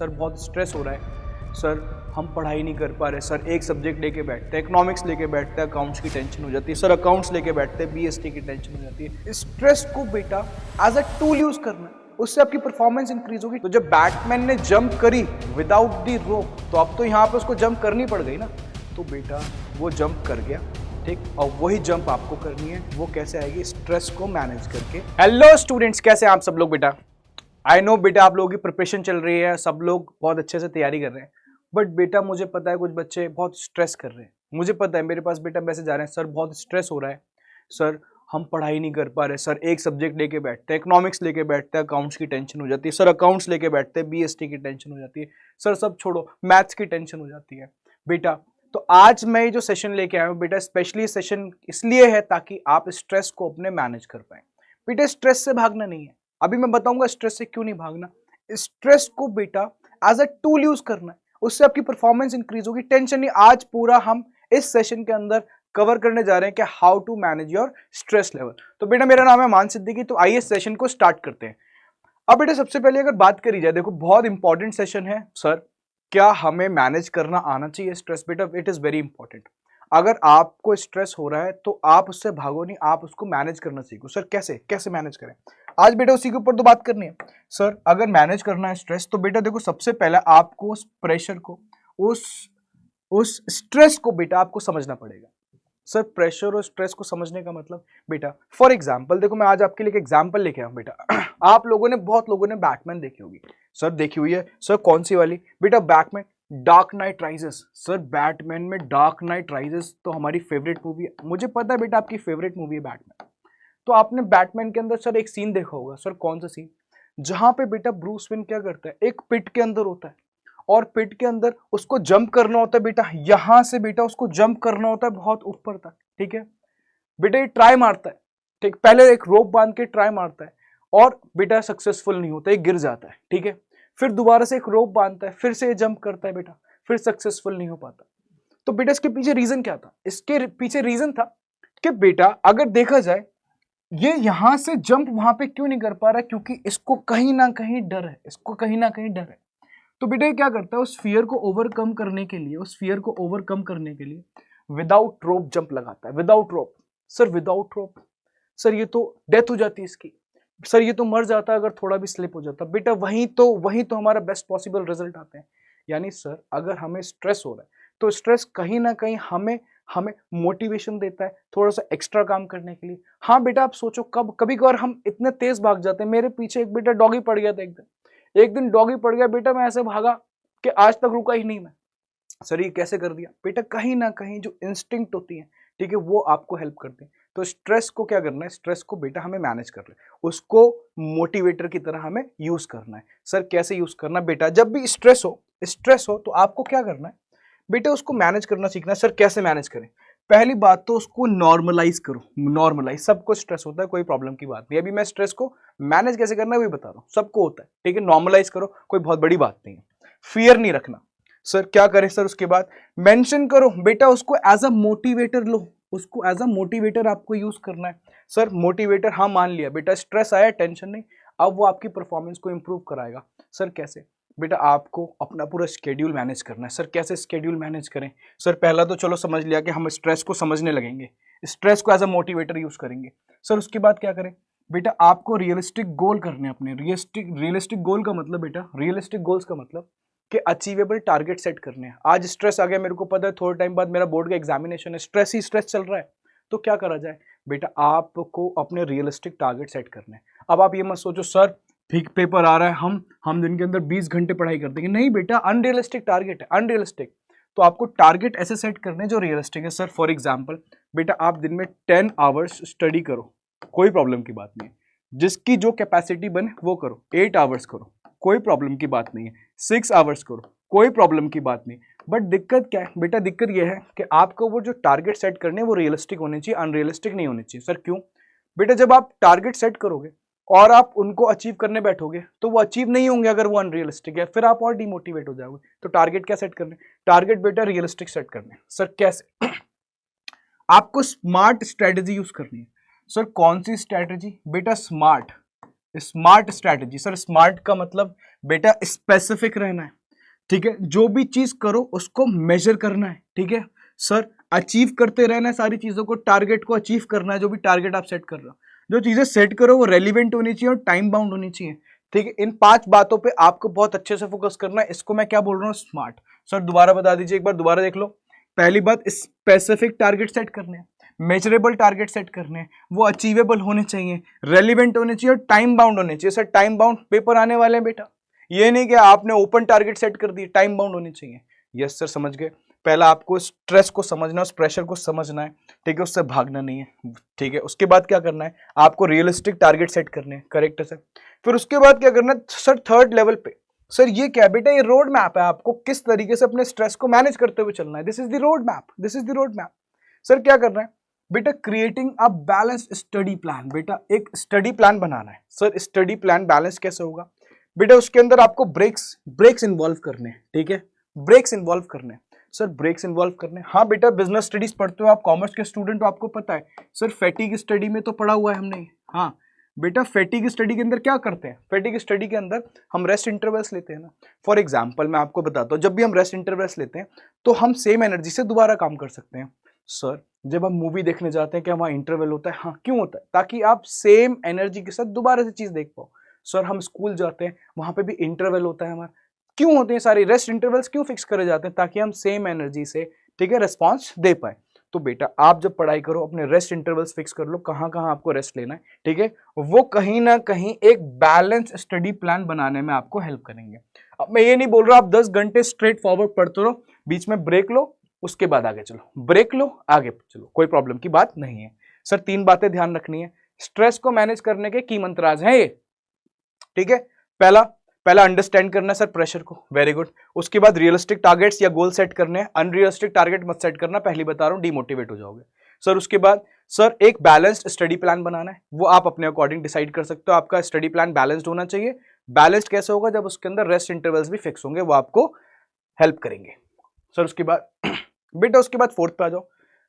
Sir बहुत stress हो रहा है सर, हम पढ़ाई नहीं कर पा रहे सर, एक सब्जेक्ट लेके बैठते हैं, इकोनॉमिक्स लेके बैठते हैं, अकाउंट्स की टेंशन हो जाती है सर, अकाउंट्स लेके बैठते हैं, बीएसटी की टेंशन हो जाती है। स्ट्रेस को बेटा एज अ टूल यूज करना है, उससे आपकी परफॉर्मेंस इंक्रीज होगी। तो जब बैटमैन ने जंप करी विदाउट दी रोप, तो अब तो यहाँ पे उसको जंप करनी पड़ गई ना, तो बेटा वो जंप कर गया, ठीक। और वही जंप आपको करनी है, वो कैसे आएगी? स्ट्रेस को मैनेज करके। हेलो स्टूडेंट्स, कैसे हैं आप सब लोग? बेटा आई नो बेटा आप लोगों की प्रिपरेशन चल रही है, सब लोग बहुत अच्छे से तैयारी कर रहे हैं, बट बेटा मुझे पता है कुछ बच्चे बहुत स्ट्रेस कर रहे हैं। मुझे पता है, मेरे पास बेटा मैसेज आ रहे हैं, सर बहुत स्ट्रेस हो रहा है सर, हम पढ़ाई नहीं कर पा रहे सर, एक सब्जेक्ट लेके बैठते हैं, इकोनॉमिक्स लेके बैठते हैं, अकाउंट्स की टेंशन हो जाती है सर, अकाउंट्स लेके बैठते हैं, बीएसटी की टेंशन हो जाती है सर, सब छोड़ो, मैथ्स की टेंशन हो जाती है बेटा। तो आज मैं जो सेशन लेके आया हूँ बेटा, स्पेशली सेशन इसलिए है ताकि आप स्ट्रेस को अपने मैनेज कर पाए। बेटा स्ट्रेस से भागना नहीं है, अभी मैं बताऊंगा स्ट्रेस से क्यों नहीं भागना। स्ट्रेस को बेटा एज अ टूल यूज करना है, उससे आपकी परफॉर्मेंस इंक्रीज होगी। टेंशन नहीं, आज पूरा हम इस सेशन के अंदर कवर करने जा रहे हैं कि how to manage your stress level. तो बेटा मेरा नाम है मान सिद्दीकी, तो आइए सेशन को स्टार्ट करते हैं। अब बेटा सबसे पहले अगर बात करी जाए, देखो बहुत इंपॉर्टेंट सेशन है सर, क्या हमें मैनेज करना आना चाहिए स्ट्रेस? बेटा इट इज वेरी इंपॉर्टेंट। अगर आपको स्ट्रेस हो रहा है तो आप उससे भागो नहीं, आप उसको मैनेज करना सीखो। सर कैसे कैसे मैनेज करें? आज बेटा उसी के ऊपर तो बात करनी है सर। अगर मैनेज करना है स्ट्रेस, तो बेटा देखो सबसे पहले आपको उस प्रेशर को, उस स्ट्रेस को बेटा आपको समझना पड़ेगा। सर प्रेशर और स्ट्रेस को समझने का मतलब बेटा, फॉर एग्जाम्पल देखो मैं आज आपके लिए एक एग्जाम्पल लेके आया हूं बेटा। आप लोगों ने, बहुत लोगों ने बैटमैन देखी होगी। सर देखी हुई है? सर कौन सी वाली? बेटा Batman dark night rises. Sir Batman में डार्क नाइट राइजेस तो हमारी फेवरेट मूवी है, मुझे पता है बेटा आपकी फेवरेट मूवी है बैटमैन। तो आपने बैटमैन के अंदर सर एक सीन देखा होगा, सर कौन सा सीन? जहां पे बेटा ब्रूस वेन क्या करता है, एक पिट के अंदर होता है और पिट के अंदर उसको जंप करना होता है बेटा, यहां से बेटा उसको जंप करना होता है बहुत ऊपर तक, ठीक है बेटा। ये ट्राई मारता है, ठीक, पहले एक रोप बांध के ट्राई मारता है और बेटा सक्सेसफुल नहीं होता, ये गिर जाता है, ठीक है। फिर दोबारा से एक रोप बांधता है, फिर से ये जंप करता है बेटा, फिर सक्सेसफुल नहीं हो पाता। तो बेटा इसके पीछे रीजन क्या था? इसके पीछे रीजन था कि बेटा अगर देखा जाए, ये यहां से जंप वहां पे क्यों नहीं कर पा रहा? क्योंकि इसको कहीं ना कहीं डर है, इसको कहीं ना कहीं डर है। तो बेटा ये क्या करता है, उस फियर को ओवरकम करने के लिए, उस फियर को ओवरकम करने के लिए विदाउट रोप जंप लगाता है। विदाउट रोप सर, विदाउट रोप सर ये तो डेथ हो जाती है इसकी, सर ये तो मर जाता अगर थोड़ा भी स्लिप हो जाता। बेटा वहीं तो हमारा बेस्ट पॉसिबल रिजल्ट आते हैं। यानी सर अगर हमें स्ट्रेस हो रहा है तो स्ट्रेस कहीं ना कहीं हमें हमें मोटिवेशन देता है थोड़ा सा एक्स्ट्रा काम करने के लिए। हाँ बेटा आप सोचो, कभी कभार हम इतने तेज भाग जाते हैं। मेरे पीछे एक बेटा डॉगी पड़ गया था, एक दिन डॉगी पड़ गया बेटा, मैं ऐसे भागा कि आज तक रुका ही नहीं मैं। सर ये कैसे कर दिया? बेटा कहीं ना कहीं जो इंस्टिंक्ट होती है, ठीक है, वो आपको हेल्प करते हैं। तो स्ट्रेस को क्या करना है, स्ट्रेस को बेटा हमें मैनेज करना है, उसको मोटिवेटर की तरह हमें यूज करना है। सर कैसे यूज करना? बेटा जब भी स्ट्रेस हो तो आपको क्या करना है बेटा, उसको मैनेज करना सीखना है। सर कैसे मैनेज करें? पहली बात तो उसको नॉर्मलाइज करो। नॉर्मलाइज, सबको स्ट्रेस होता है, कोई प्रॉब्लम की बात नहीं। अभी मैं स्ट्रेस को मैनेज कैसे करना है वही बता रहा हूं, सबको होता है, ठीक है। नॉर्मलाइज करो, कोई बहुत बड़ी बात नहीं है। फियर नहीं रखना। सर क्या करें? सर उसके बाद मेंशन करो बेटा, उसको एज अ मोटिवेटर लो, उसको एज अ मोटिवेटर आपको यूज करना है। सर मोटिवेटर, हाँ मान लिया बेटा स्ट्रेस आया, टेंशन नहीं, अब वो आपकी परफॉर्मेंस को इंप्रूव कराएगा। सर कैसे? बेटा आपको अपना पूरा स्केड्यूल मैनेज करना है। सर कैसे स्केड्यूल मैनेज करें? सर पहला तो चलो समझ लिया कि हम स्ट्रेस को समझने लगेंगे, स्ट्रेस को एज अ मोटिवेटर यूज करेंगे। सर उसके बाद क्या करें? बेटा आपको रियलिस्टिक गोल करने अपने। रियलिस्टिक गोल का मतलब बेटा, रियलिस्टिक गोल्स का मतलब कि अचीवेबल टारगेट सेट करने हैं। आज स्ट्रेस आ गया, मेरे को पता है थोड़े टाइम बाद मेरा बोर्ड का एग्जामिनेशन है, स्ट्रेस ही स्ट्रेस चल रहा है, तो क्या करा जाए बेटा, आपको अपने रियलिस्टिक टारगेट सेट करने हैं। अब आप ये मत सोचो सर ठीक पेपर आ रहा है, हम दिन के अंदर 20 घंटे पढ़ाई कर देंगे, नहीं बेटा, अनरियलिस्टिक टारगेट है, अनरियलिस्टिक। तो आपको टारगेट ऐसे सेट करने जो रियलिस्टिक है। सर फॉर एग्जाम्पल बेटा आप दिन में 10 आवर्स स्टडी करो, कोई प्रॉब्लम की बात नहीं है, जिसकी जो कैपेसिटी बने वो करो। 8 आवर्स करो, कोई प्रॉब्लम की बात नहीं है। 6 आवर्स करो, कोई प्रॉब्लम की बात नहीं। बट दिक्कत क्या है बेटा? दिक्कत यह है कि आपको वो जो टारगेट सेट करने हैं वो रियलिस्टिक होने चाहिए, अनरियलिस्टिक नहीं होने चाहिए। सर क्यों? बेटा जब आप टारगेट सेट करोगे और आप उनको अचीव करने बैठोगे तो वो अचीव नहीं होंगे अगर वो अनरियलिस्टिक है, फिर आप और डिमोटिवेट हो जाओगे। तो टारगेट क्या सेट करने? टारगेट बेटा रियलिस्टिक सेट करने। सर कैसे? आपको स्मार्ट स्ट्रेटेजी यूज करनी है। सर कौन सी स्ट्रेटेजी? बेटा smart, smart strategy. Sir smart का मतलब बेटा स्पेसिफिक रहना है, ठीक है, जो भी चीज करो उसको मेजर करना है, ठीक है सर, अचीव करते रहना है सारी चीजों को, टारगेट को अचीव करना है, जो भी टारगेट आप सेट कर रहे हो, जो चीजें सेट करो वो रेलिवेंट होनी चाहिए और टाइम बाउंड होनी चाहिए, ठीक है। इन 5 बातों पे आपको बहुत अच्छे से फोकस करना है, इसको मैं क्या बोल रहा हूँ, स्मार्ट। सर दोबारा बता दीजिए, एक बार दोबारा देख लो। पहली बात, स्पेसिफिक टारगेट सेट करने हैं, मेजरेबल टारगेट सेट करने हैं, वो अचीवेबल होने चाहिए, रेलिवेंट होने चाहिए और टाइम बाउंड होने चाहिए। सर टाइम बाउंड, पेपर आने वाले हैं बेटा, ये नहीं कि आपने ओपन टारगेट सेट कर दिए, टाइम बाउंड होनी चाहिए। यस सर समझ गए। पहला आपको स्ट्रेस को समझना है, उस प्रेशर को समझना है, ठीक है, उससे भागना नहीं है, ठीक है। उसके बाद क्या करना है, आपको रियलिस्टिक टारगेट सेट करने हैं, करेक्ट है सर। फिर उसके बाद क्या करना है सर, थर्ड लेवल पे, सर ये क्या बेटा, ये रोड मैप है, आपको किस तरीके से अपने स्ट्रेस को मैनेज करते हुए चलना है, this is the road map, this is the road map. Sir क्या करना है बेटा, creating a balanced study plan, बेटा एक स्टडी प्लान बनाना है। सर स्टडी प्लान बैलेंस कैसे होगा बेटा, उसके अंदर आपको ब्रेक्स इन्वॉल्व करने हैं, ठीक है, ब्रेक्स इन्वॉल्व करने हैं। सर ब्रेक्स इन्वॉल्व करने, हाँ बेटा बिजनेस स्टडीज पढ़ते हो आप, कॉमर्स के स्टूडेंट हो, आपको पता है। सर फैटिग स्टडी में तो पढ़ा हुआ है हमने, हाँ बेटा फैटिग स्टडी के अंदर क्या करते हैं, फैटिग स्टडी के अंदर हम रेस्ट इंटरवल्स लेते हैं ना। फॉर एग्जांपल मैं आपको बताता हूँ, जब भी हम रेस्ट इंटरवल्स लेते हैं तो हम सेम एनर्जी से दोबारा काम कर सकते हैं। सर जब हम मूवी देखने जाते हैं क्या वहाँ इंटरवल होता है, हाँ क्यों होता है, ताकि आप सेम एनर्जी के साथ दोबारा से चीज देख पाओ। सर हम स्कूल जाते हैं वहां पे भी इंटरवल होता है हमारा, क्यों होते हैं सारे रेस्ट इंटरवल्स क्यों फिक्स करे जाते हैं, ताकि हम सेम एनर्जी से, ठीक है, रिस्पॉन्स दे पाए। तो बेटा आप जब पढ़ाई करो अपने रेस्ट इंटरवल्स फिक्स कर लो, कहाँ कहाँ आपको रेस्ट लेना है, ठीक है, वो कहीं ना कहीं एक बैलेंस स्टडी प्लान बनाने में आपको हेल्प करेंगे। अब मैं ये नहीं बोल रहा आप 10 घंटे स्ट्रेट फॉरवर्ड पढ़ते रहो, बीच में ब्रेक लो, उसके बाद आगे चलो, ब्रेक लो आगे चलो, कोई प्रॉब्लम की बात नहीं है। सर 3 बातें ध्यान रखनी है, स्ट्रेस को मैनेज करने के की मंत्राज हैं ये, ठीक है। पहला अंडरस्टैंड करना है सर प्रेशर को, वेरी गुड। उसके बाद रियलिस्टिक टारगेट्स या गोल सेट करने हैं, अनरियलिस्टिक टारगेट मत सेट करना, पहली बता रहा हूं डिमोटिवेट हो जाओगे। सर उसके बाद सर एक बैलेंस्ड स्टडी प्लान बनाना है, वो आप अपने अकॉर्डिंग डिसाइड कर सकते हो, आपका स्टडी प्लान बैलेंस्ड होना चाहिए। बैलेंस्ड कैसे होगा, जब उसके अंदर रेस्ट इंटरवल्स भी फिक्स होंगे, वो आपको हेल्प करेंगे। सर उसके बाद बेटा उसके बाद फोर्थ पे आ जाओ,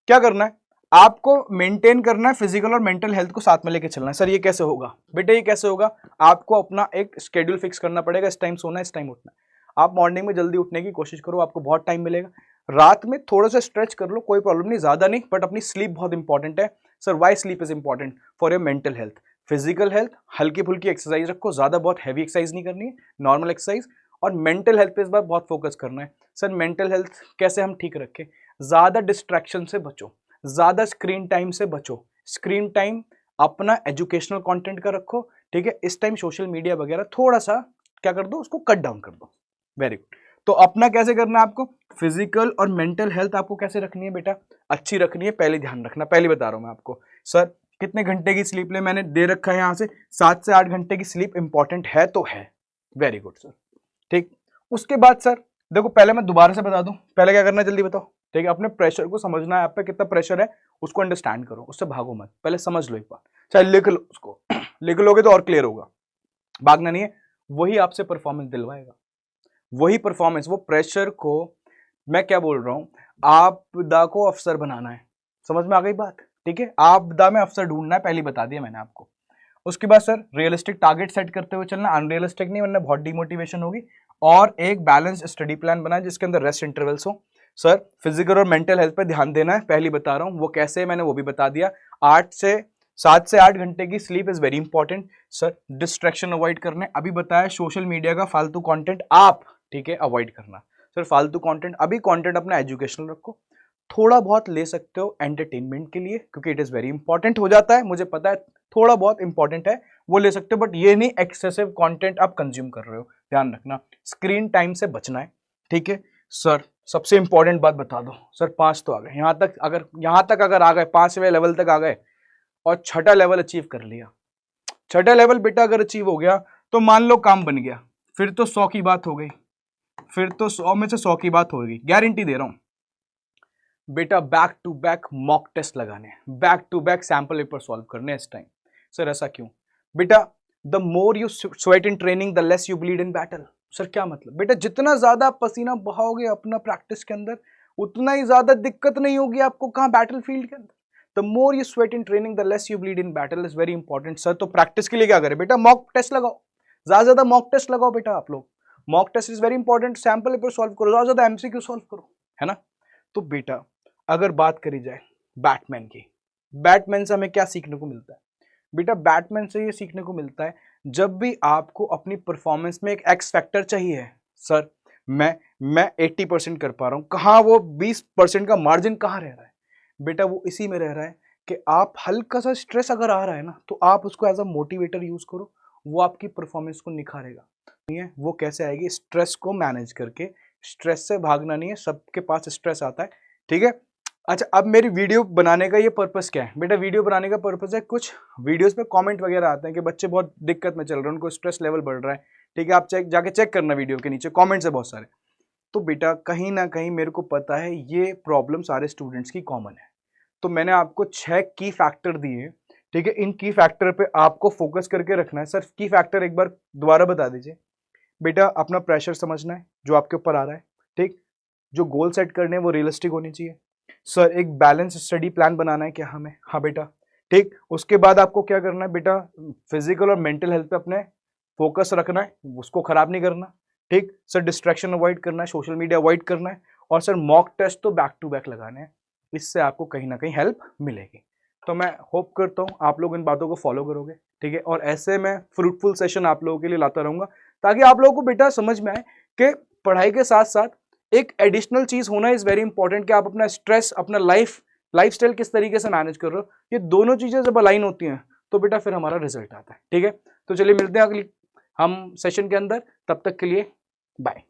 क्या करना है, आपको मेंटेन करना है फिजिकल और मेंटल हेल्थ को साथ में लेके चलना है। सर ये कैसे होगा बेटा, ये कैसे होगा, आपको अपना एक शेड्यूल फिक्स करना पड़ेगा, इस टाइम सोना है, इस टाइम उठना है। आप मॉर्निंग में जल्दी उठने की कोशिश करो, आपको बहुत टाइम मिलेगा। रात में थोड़ा सा स्ट्रेच कर लो, कोई प्रॉब्लम नहीं, ज्यादा नहीं, बट अपनी स्लीप बहुत इंपॉर्टेंट है। Sir why sleep is important, for your mental health, physical health, हल्की फुल्की एक्सरसाइज रखो, ज्यादा बहुत हैवी एक्सरसाइज नहीं करनी है, नॉर्मल एक्सरसाइज, और मेंटल हेल्थ पे इस बार बहुत फोकस करना है। सर मेंटल हेल्थ कैसे हम ठीक रखें, ज्यादा डिस्ट्रैक्शन से बचो, ज्यादा स्क्रीन टाइम से बचो, स्क्रीन टाइम अपना एजुकेशनल कंटेंट का रखो, ठीक है, इस टाइम सोशल मीडिया वगैरह थोड़ा सा क्या कर दो, उसको कट डाउन कर दो, वेरी गुड। तो अपना कैसे करना है आपको, फिजिकल और मेंटल हेल्थ आपको कैसे रखनी है बेटा, अच्छी रखनी है, पहले ध्यान रखना, पहले बता रहा हूं मैं आपको। सर कितने घंटे की स्लीप ले, मैंने दे रखा है यहां से 7 से 8 घंटे की स्लीप इंपॉर्टेंट है तो है, वेरी गुड सर, ठीक। उसके बाद सर देखो, पहले मैं दोबारा से बता दूं, पहले क्या करना है जल्दी बताओ, ठीक है, अपने प्रेशर को समझना है, आप पे कितना प्रेशर है उसको अंडरस्टैंड करो, उससे भागो मत, पहले समझ लो एक बार, चाहे लिख लो उसको लिख लोगे तो और क्लियर होगा, भागना नहीं है, वही आपसे परफॉर्मेंस दिलवाएगा, वही परफॉर्मेंस, वो प्रेशर को, मैं क्या बोल रहा हूं, आपदा को अफसर बनाना है, समझ में आ गई बात, ठीक है, आपदा में अफसर ढूंढना है, पहले बता दिया मैंने आपको। उसके बाद सर रियलिस्टिक टारगेट सेट करते हुए चलना, अनरियलिस्टिक नहीं वरना बहुत डिमोटिवेशन होगी, और एक बैलेंस स्टडी प्लान बनाए जिसके अंदर रेस्ट इंटरवल्स हो। सर फिजिकल और मेंटल हेल्थ पे ध्यान देना है, पहले बता रहा हूं, वो कैसे मैंने वो भी बता दिया। 7 से 8 घंटे की sleep is very important. Sir distraction avoid करने, अभी बताया, सोशल मीडिया का फालतू कंटेंट आप, ठीक है, अवॉइड करना। सर फालतू कंटेंट, अभी कंटेंट अपना एजुकेशनल रखो, थोड़ा बहुत ले सकते हो एंटरटेनमेंट के लिए, क्योंकि इट इज वेरी इंपॉर्टेंट हो जाता है, मुझे पता है थोड़ा बहुत इंपॉर्टेंट है, वो ले सकते हो, बट ये नहीं एक्सेसिव कंटेंट आप कंज्यूम कर रहे हो, ध्यान रखना, स्क्रीन टाइम से बचना है, ठीक है। सर सबसे इंपॉर्टेंट बात बता दो, सर 5 तो आ गए, यहां तक अगर आ गए, 5वें लेवल तक आ गए और छठा लेवल अचीव कर लिया, छठा लेवल बेटा अगर अचीव हो गया तो मान लो काम बन गया, फिर तो 100 की बात हो गई, फिर तो 100 में से 100 की बात होगी, गारंटी दे रहा हूं बेटा। Back to back mock test लगाने, back to back sample paper solve करने इस टाइम। सर ऐसा क्यों बेटा, the more you sweat in training the less you bleed in battle. Sir क्या मतलब बेटा, जितना ज्यादा पसीना बहाओगे अपना प्रैक्टिस के अंदर, उतना ही ज्यादा दिक्कत नहीं होगी आपको कहां, बैटल फील्ड के अंदर। The more you sweat in training the less you bleed in battle is very important sir. तो प्रैक्टिस के लिए क्या करें बेटा, मॉक टेस्ट लगाओ, ज्यादा ज्यादा मॉक टेस्ट लगाओ बेटा आप लोग। Mock test is very important, sample paper solve करो, ज्यादा ज्यादा एमसीक्यू सॉल्व करो, है ना। तो बेटा अगर बात करी जाए बैटमैन की, बैटमैन से हमें क्या सीखने को मिलता है बेटा, बैटमैन से ये सीखने को मिलता है जब भी आपको अपनी परफॉर्मेंस में एक एक्स फैक्टर चाहिए, सर मैं 80% कर पा रहा हूं, कहाँ वो 20% का मार्जिन कहाँ रह रहा है बेटा, वो इसी में रह रहा है कि आप हल्का सा स्ट्रेस अगर आ रहा है ना तो आप उसको एज अ मोटिवेटर यूज करो, वो आपकी परफॉर्मेंस को निखारेगा। नहीं है वो कैसे आएगी, स्ट्रेस को मैनेज करके, स्ट्रेस से भागना नहीं है, सबके पास स्ट्रेस आता है, ठीक है। अच्छा अब मेरी वीडियो बनाने का ये पर्पस क्या है बेटा, वीडियो बनाने का पर्पस है, कुछ वीडियोस पे कमेंट वगैरह आते हैं कि बच्चे बहुत दिक्कत में चल रहे हैं, उनको स्ट्रेस लेवल बढ़ रहा है, ठीक है, आप जाके चेक करना वीडियो के नीचे कमेंट्स है बहुत सारे। तो बेटा कहीं ना कहीं मेरे को पता है ये प्रॉब्लम सारे स्टूडेंट्स की कॉमन है, तो मैंने आपको 6 की फैक्टर दिए, ठीक है, इन की फैक्टर पे आपको फोकस करके रखना है। सर की फैक्टर एक बार दोबारा बता दीजिए बेटा। अपना प्रेशर समझना है जो आपके ऊपर आ रहा है, ठीक, जो गोल सेट करने हैं वो रियलिस्टिक होनी चाहिए। सर एक बैलेंस स्टडी प्लान बनाना है क्या हमें, हाँ बेटा, ठीक। उसके बाद आपको क्या करना है बेटा, फिजिकल और मेंटल हेल्थ पे अपने फोकस रखना है, उसको खराब नहीं करना, ठीक। सर डिस्ट्रैक्शन अवॉइड करना है, सोशल मीडिया अवॉइड करना है, और सर मॉक टेस्ट तो बैक टू बैक लगाने हैं, इससे आपको कहीं ना कहीं हेल्प मिलेगी। तो मैं होप करता हूँ आप लोग इन बातों को फॉलो करोगे, ठीक है, और ऐसे मैं फ्रूटफुल सेशन आप लोगों के लिए लाता रहूंगा ताकि आप लोगों को बेटा समझ में आए कि पढ़ाई के साथ साथ एक एडिशनल चीज होना इज वेरी इंपॉर्टेंट, कि आप अपना स्ट्रेस, अपना लाइफस्टाइल किस तरीके से मैनेज कर रहे हो, ये दोनों चीजें जब अलाइन होती हैं तो बेटा फिर हमारा रिजल्ट आता है, ठीक है। तो चलिए मिलते हैं अगली हम सेशन के अंदर, तब तक के लिए बाय।